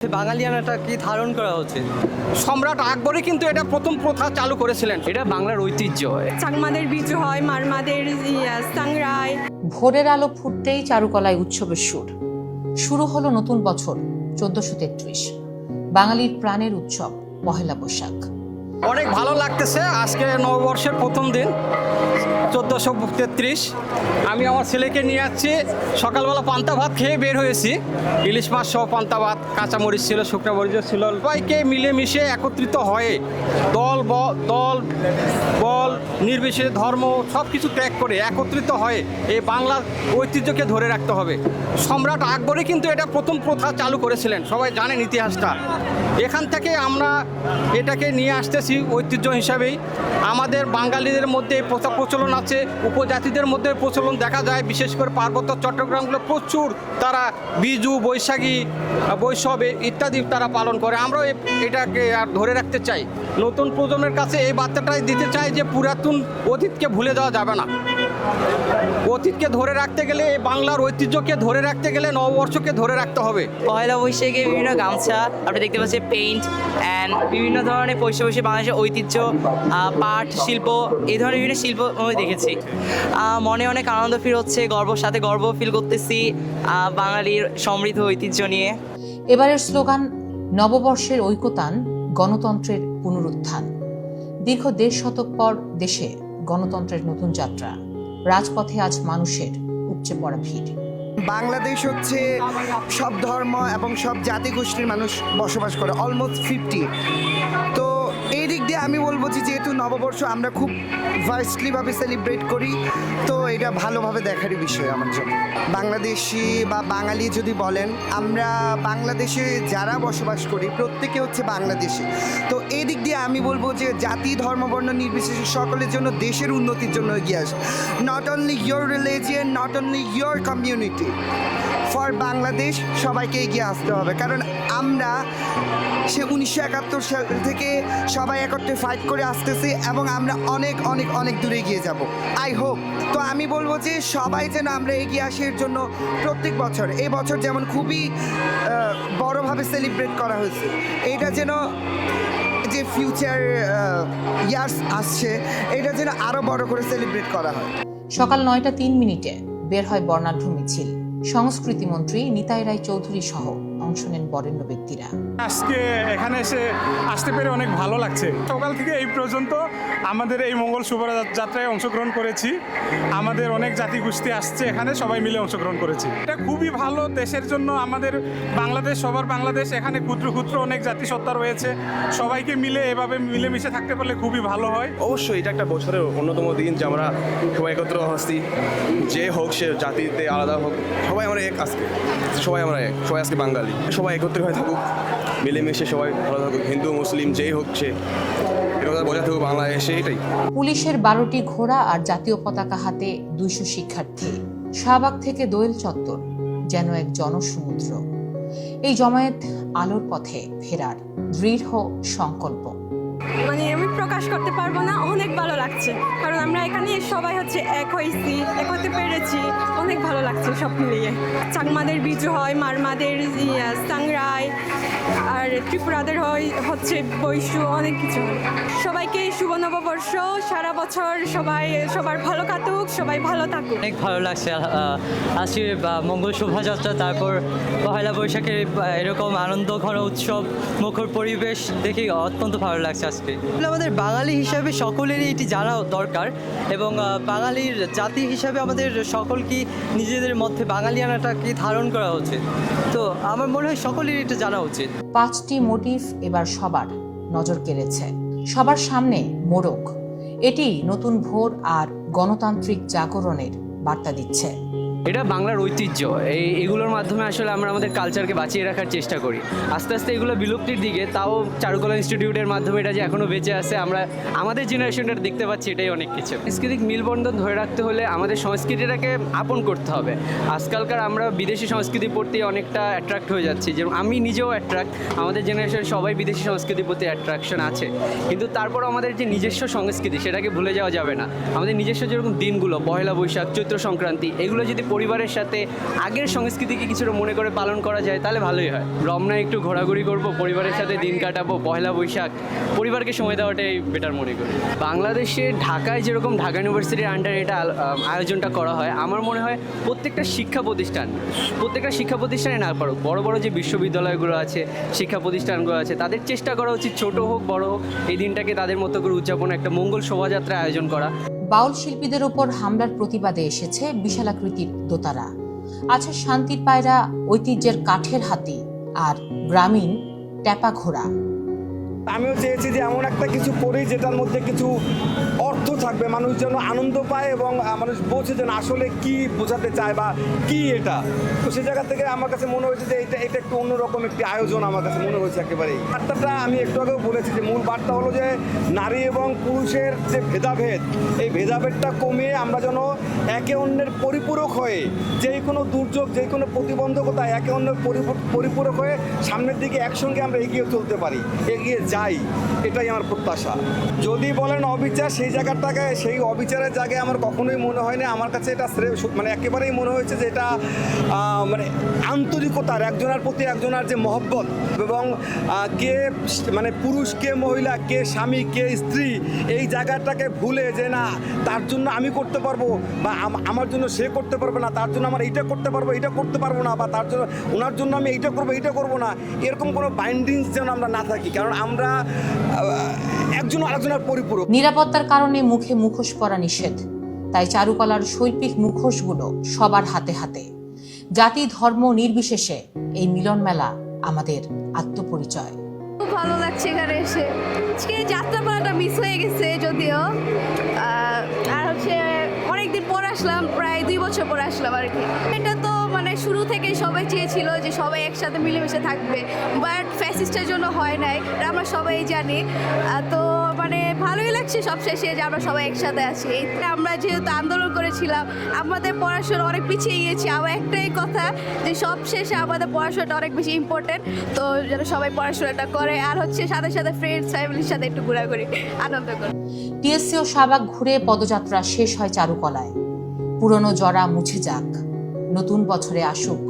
বাঙালিয়ানাটা কি ধারণ করা উচিত। সম্রাট আকবরই কিন্তু এটা প্রথম প্রথা চালু করেছিলেন। এটা বাংলার ঐতিহ্য। চাকমাদের বিজু হয়, মারমাদের সাংরায়। ভোরের আলো ফুটতেই চারুকলায় উৎসবের শুরু হলো নতুন বছর 1433, বাঙালির প্রাণের উৎসব পহেলা বৈশাখ। অনেক ভালো লাগতেছে। আজকে নববর্ষের প্রথম দিন 1433। আমি আমার ছেলেকে নিয়ে যাচ্ছি। সকালবেলা পান্তা ভাত খেয়ে বের হয়েছি। ইলিশ মাছ সহ পান্তা ভাত, কাঁচামরিচ ছিল, শুকনো মরিচ ছিল। সবাইকে মিলেমিশে একত্রিত হয়ে দল বল নির্বিশেষে ধর্ম সব কিছু ত্যাগ করে একত্রিত হয়ে এই বাংলার ঐতিহ্যকে ধরে রাখতে হবে। সম্রাট আকবরই কিন্তু এটা প্রথম প্রথা চালু করেছিলেন, সবাই জানেন ইতিহাসটা। এখান থেকে আমরা এটাকে নিয়ে আসতেছি ঐতিহ্য হিসাবেই। আমাদের বাঙালিদের মধ্যে এই প্রথা প্রচলন আছে, উপজাতিদের মধ্যে প্রচলন দেখা যায়। বিশেষ করে পার্বত্য চট্টগ্রামগুলো প্রচুর তারা বিজু, বৈশাখী, বৈশবে ইত্যাদি তারা পালন করে। আমরাও এটাকে আর ধরে রাখতে চাই। নতুন প্রজন্মের কাছে এই বার্তাটাই দিতে চাই যে পুরাতন অতীতকে ভুলে যাওয়া যাবে না। অতীতকে ধরে রাখতে গেলে, এই বাংলার ঐতিহ্যকে ধরে রাখতে গেলে নববর্ষকে ধরে রাখতে হবে। পয়লা বৈশাখে বিভিন্ন গামছা আপনি দেখতে পাচ্ছেন, পেইন্ট অ্যান্ড বিভিন্ন ধরনের পয়সা বাংলাদেশের ঐতিহ্য, পাট শিল্প, এই ধরনের বিভিন্ন শিল্প আমি দেখেছি। মনে অনেক আনন্দ ফিল হচ্ছে, সাথে গর্ব ফিল করতেছি বাঙালির সমৃদ্ধ ঐতিহ্য নিয়ে। এবারের স্লোগান নববর্ষের ঐকতান, গণতন্ত্রের পুনরুত্থান। দীর্ঘ 1.5 শতক পর দেশে গণতন্ত্রের নতুন যাত্রা। রাজপথে আজ মানুষের উপচে পড়া ভিড়। বাংলাদেশ হচ্ছে সব ধর্ম এবং সব জাতিগোষ্ঠীর মানুষ বসবাস করে, অলমোস্ট 50। তো এই দিক দিয়ে আমি বলবো যে যেহেতু নববর্ষ আমরা খুব ভার্সলিভাবে সেলিব্রেট করি, তো এটা ভালোভাবে দেখারই বিষয় আমার জন্য। বাংলাদেশি বা বাঙালি যদি বলেন, আমরা বাংলাদেশে যারা বসবাস করি প্রত্যেকে হচ্ছে বাংলাদেশি। তো এই দিক দিয়ে আমি বলবো যে জাতি, ধর্ম, বর্ণ নির্বিশেষে সকলের জন্য দেশের উন্নতির জন্য এগিয়ে আসে। Not only your religion, not only your community, for Bangladesh সবাইকে এগিয়ে আসতে হবে। কারণ আমরা সে 1971 সাল থেকে সবাই একত্রে ফাইট করে আসতেছি এবং আমরা অনেক অনেক অনেক দূরে এগিয়ে যাব, আই হোপ। তো আমি বলবো যে সবাই যেন আমরা এগিয়ে আসি। এর জন্য প্রত্যেক বছর, এই বছর যেমন খুবই বড়োভাবে সেলিব্রেট করা হয়েছে, এইটা যেন যে ফিউচার ইয়ার্স আসছে এটা যেন আরও বড় করে সেলিব্রেট করা হয়। সকাল 9টা 3 বের হয় বর্ণাঢ্য মিছিল। সংস্কৃতি মন্ত্রী নিতাই রায় চৌধুরী সহ অংশ নেন বরেণ্য ব্যক্তিরা। আজকে এখানে আসতে পেরে অনেক ভালো লাগছে। সকাল থেকে এই পর্যন্ত আমাদের এই মঙ্গল শোভাযাত্রায় অংশগ্রহণ করেছি। আমাদের অনেক জাতিগোষ্ঠী আসছে, এখানে সবাই মিলে অংশগ্রহণ করেছি। এটা খুবই ভালো দেশের জন্য। আমাদের বাংলাদেশ সবার বাংলাদেশ, এখানে ক্ষুদ্র ক্ষুদ্র অনেক জাতিসত্তা রয়েছে। সবাইকে মিলে এভাবে মিলেমিশে থাকতে পারলে খুবই ভালো হয়। অবশ্যই এটা একটা বছরের অন্যতম দিন যে আমরা সবাই একত্র হচ্ছি। যে হোক সে জাতিতে আলাদা হোক, সবাই আমরা এক। আজকে সবাই আমরা এক, সবাই আজকে বাঙালি, সবাই একত্রিত হয়ে থাকুক, মিলেমিশে সবাই ভালো থাকুক। হিন্দু মুসলিম যেই হোক সে একতা বজায় থাকুক বাংলাদেশে, এটাই। পুলিশের 12টি ঘোড়া আর জাতীয় পতাকা হাতে 200 শিক্ষার্থী। শাহবাগ থেকে দোয়েল চত্বর যেন এক জনসমুদ্র। এই জমায়েত আলোর পথে ফেরার দৃঢ় সংকল্প। মানে আমি প্রকাশ করতে পারবো না, অনেক ভালো লাগছে। কারণ আমরা এখানে সবাই হচ্ছে এক হয়েছি, এক হতে পেরেছি, অনেক ভালো লাগছে সব মিলিয়ে। চাকমাদের বিজু হয়, মারমাদের সাংরায়, আর ত্রিপুরাদের হচ্ছে বৈশু, অনেক কিছু হয়। সবাইকে শুভ নববর্ষ, সারা বছর সবার ভালো কাটুক, সবাই ভালো থাকুক। অনেক ভালো লাগছে আজকে মঙ্গল শোভাযাত্রা, তারপর পহেলা বৈশাখের এরকম আনন্দ ঘন উৎসব মুখর পরিবেশ দেখে অত্যন্ত ভালো লাগছে আজকে। আমাদের বাঙালি হিসাবে সকলেরই এটি জানা দরকার, এবং বাঙালির জাতি হিসাবে আমাদের সকলকে নিজেদের মধ্যে বাঙালিয়ানাটা কি ধারণ করা উচিত। তো আমার মনে হয় সকলেরই এটা জানা উচিত। 5টি মোটিভ এবার সবার নজর কেড়েছে। সবার সামনে মোড়ক। এটি নতুন ভোর আর গণতান্ত্রিক জাগরণের বার্তা দিচ্ছে। এটা বাংলার ঐতিহ্য। এগুলোর মাধ্যমে আসলে আমরা আমাদের কালচারকে বাঁচিয়ে রাখার চেষ্টা করি। আস্তে আস্তে এগুলো বিলুপ্তির দিকে, তাও চারুকলা ইনস্টিটিউটের মাধ্যমে এটা যে এখনও বেঁচে আছে, আমরা আমাদের জেনারেশনটা দেখতে পাচ্ছি, এটাই অনেক কিছু। সাংস্কৃতিক মিলবন্ধন ধরে রাখতে হলে আমাদের সংস্কৃতিটাকে আপন করতে হবে। আজকালকার আমরা বিদেশি সংস্কৃতির প্রতি অনেকটা অ্যাট্রাক্ট হয়ে যাচ্ছি, যেমন আমি নিজেও অ্যাট্রাক্ট, আমাদের জেনারেশন সবাই বিদেশি সংস্কৃতির প্রতি অ্যাট্রাকশন আছে। কিন্তু তারপর আমাদের যে নিজস্ব সংস্কৃতি সেটাকে ভুলে যাওয়া যাবে না। আমাদের নিজস্ব যেরকম দিনগুলো, পহেলা বৈশাখ, চৈত্র সংক্রান্তি, এগুলো যদি পরিবারের সাথে আগের সংস্কৃতিকে কিছুটা মনে করে পালন করা যায় তাহলে ভালোই হয়। রমনায় একটু ঘোরাঘুরি করব, পরিবারের সাথে দিন কাটাবো, পয়লা বৈশাখ পরিবারকে সময় দেওয়াটাই বেটার মনে করি। বাংলাদেশে ঢাকায় যেরকম ঢাকা ইউনিভার্সিটির আন্ডারে এটা আয়োজনটা করা হয়, আমার মনে হয় প্রত্যেকটা শিক্ষা প্রতিষ্ঠানে না পারুক, বড় বড় যে বিশ্ববিদ্যালয়গুলো আছে, শিক্ষা প্রতিষ্ঠানগুলো আছে, তাদের চেষ্টা করা উচিত ছোট হোক বড় হোক এই দিনটাকে তাদের মতো করে উদযাপন, একটা মঙ্গল শোভাযাত্রা আয়োজন করা। বাউল শিল্পীদের ওপর হামলার প্রতিবাদে এসেছে বিশালাকৃতির দোতারা, আছে শান্তির পায়রা, ঐতিহ্যের কাঠের হাতি আর গ্রামীণ ট্যাপা ঘোড়া। আমিও চেয়েছি যে এমন একটা কিছু করি যেটার মধ্যে কিছু অর্থ থাকবে, মানুষ যেন আনন্দ পায় এবং মানুষ বোঝে যেন আসলে কি বোঝাতে চায় বা কি এটা। তো সে জায়গা থেকে আমার কাছে মনে হয়েছে যে এটা একটু অন্যরকম একটি আয়োজন আমার কাছে মনে হয়েছে একেবারেই। বার্তাটা আমি একটু আগেও বলেছি যে মূল বার্তা হলো যে নারী এবং পুরুষের যে ভেদাভেদ, এই ভেদাভেদটা কমিয়ে আমরা যেন একে অন্যের পরিপূরক হয়ে যেই কোনো দুর্যোগ, যেই কোনো প্রতিবন্ধকতা একে অন্যের পরিপূরক হয়ে সামনের দিকে একসঙ্গে আমরা এগিয়ে চলতে পারি, এগিয়ে যাই, এটাই আমার প্রত্যাশা। যদি বলেন অবিচার, সেই জায়গাটাকে, সেই অবিচারের জায়গায় আমার কখনোই মনে হয় না। আমার কাছে এটা মানে একেবারেই মনে হয়েছে যে এটা মানে আন্তরিকতার, একজনের প্রতি একজনের যে মহব্বত, এবং কে মানে পুরুষ, কে মহিলা, কে স্বামী, কে স্ত্রী, এই জায়গাটাকে ভুলে যে না তার জন্য আমি করতে পারবো বা আমার জন্য সে করতে পারবে না, তার জন্য আমার এইটা করতে পারবো, এইটা করতে পারবো না, বা তার জন্য ওনার জন্য আমি এইটা করবো, এইটা করবো না, এরকম কোনো বাইন্ডিংস যেন আমরা না থাকি, কারণ আমরা একজন আরেকজনের পরিপূরক। নিরাপত্তার কারণে মুখে মুখোশ পরা নিষেধ, তাই চারুকলার শৈল্পিক মুখোশগুলো সবার হাতে হাতে। জাতি ধর্ম নির্বিশেষে এই মিলন মেলা আমাদের আত্মপরিচয়। খুব ভালো লাগছে এখানে এসে। আজকে যাত্রাপালাটা মিস হয়ে গেছে যদিও, আর হচ্ছে অনেকদিন পর আসলাম, প্রায় 2 বছর পর আসলাম আর কি। এটা তো মানে শুরু থেকেই সবাই চেয়েছিল যে সবাই একসাথে মিলেমিশে থাকবে, বাট ফ্যাসিস্টের জন্য হয় নাই, এটা আমরা সবাই জানি। তো মানে ভালোই লাগছে সব শেষে যে আমরা সবাই একসাথে আছি। আমরা যেহেতু আন্দোলন করেছিলাম, আমাদের পড়াশোনা অনেক পিছিয়ে গিয়েছি, আমার একটাই কথা যে সব শেষে আমাদের পড়াশোনাটা অনেক বেশি ইম্পর্টেন্ট, তো যেন সবাই পড়াশোনাটা করে, আর হচ্ছে সাথে সাথে ফ্রেন্ডস ফ্যামিলির সাথে একটু ঘোরাঘুরি আনন্দ করে। টিএসসি ও শাহবাগ ঘুরে পদযাত্রা শেষ হয় চারুকলায়। পুরনো জরা মুছে যাক, নতুন বছরে আসুক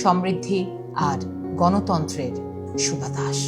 সমৃদ্ধি আর গণতন্ত্রের সুবাতাস।